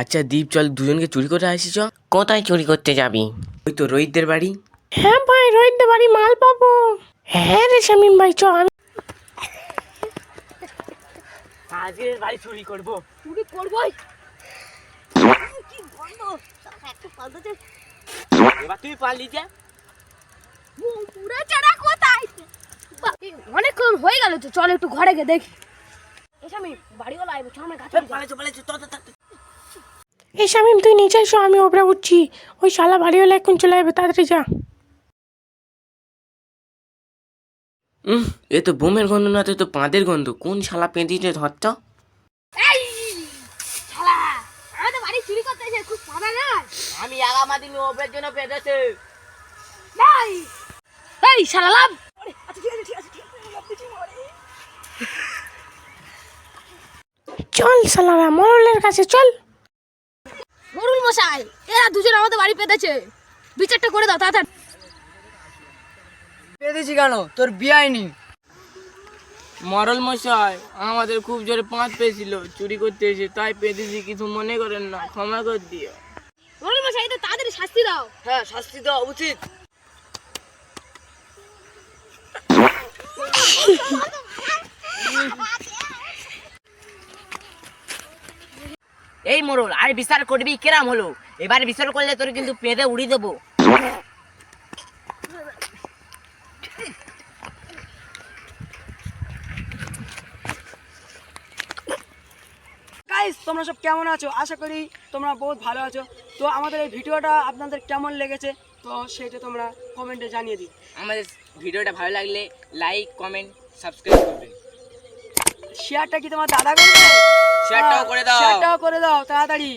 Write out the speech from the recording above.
আচ্ছা দীপ, চল দুজনকে চুরি করে আসি। চ। কোথায় চুরি করতে যাবি? ওই তো রোহিতদের বাড়ি। হ্যাঁ ভাই, রোহিতদের বাড়ি মাল পাবো। হ্যাঁ রে শামিম ভাই, চ। আমি আজকে বাড়ি চুরি করবো। চুরি করবোই। কি গন্ধ, একটু পাল্টাতে। এবার তুই পারলি যে। পুরো চারা কোথায়? অনেকক্ষণ হয়ে গেল তো, চল একটু ঘরে গিয়ে দেখি। এই শামিম, বাড়িওয়ালা আইবো, চল আমরা গাছে পালাইছো। এই শামিম, তুই নিচে এসো, আমি ওপরে উঠছি। ওই শালা বাড়িওয়ালা এখন চলে আসবে, তাড়াতাড়ি যা। এ তো বোমের গন্ধ না, তো পাঁদের গন্ধ। কোন শালা পেঁদিতে ধরতো? শালা আমাদের বাড়ি চুরি করতে এসে খুব সাদা না। আমি আগামা দিন ওপরের জন্য পেঁদেছে। ভাই এই শালা লাভ। আচ্ছা ঠিক আছে চল শালারা মোরলের কাছে চল। মোরুল মশাই, এরা দুজন আমাদের বাড়ি পেতেছে, বিচারটা করে দাও তাড়াতাড়ি। পেয়েছি কেন? তোর বিয়ে নি। মরল মশাই, আমাদের খুব জোরে পাঁচ পেয়েছিল চুরি করতে এসে, তাই পেঁদেছি। কিছু মনে করেন না, ক্ষমা করে দিও। মোরুল মশাই, তো তাড়াতাড়ি শাস্তি দাও। হ্যাঁ, শাস্তি দেওয়া উচিত। এই মোড়ল, আর বিচার করবি কেরাম হলো? এবারে বিচার করলে তোর কিন্তু পেঁদে উড়িয়ে দেবো। গাইস, তোমরা সব কেমন আছো? আশা করি তোমরা বহুত ভালো আছো। তো আমাদের এই ভিডিওটা আপনাদের কেমন লেগেছে, তো সেটা তোমরা কমেন্টে জানিয়ে দিও। আমাদের ভিডিওটা ভালো লাগলে লাইক, কমেন্ট, সাবস্ক্রাইব করবেন। শেয়ারটা কি তোমার দাদা করবে? শেয়ারটাও করে দাও। শেয়ারটাও করে দাও তাড়াতাড়ি।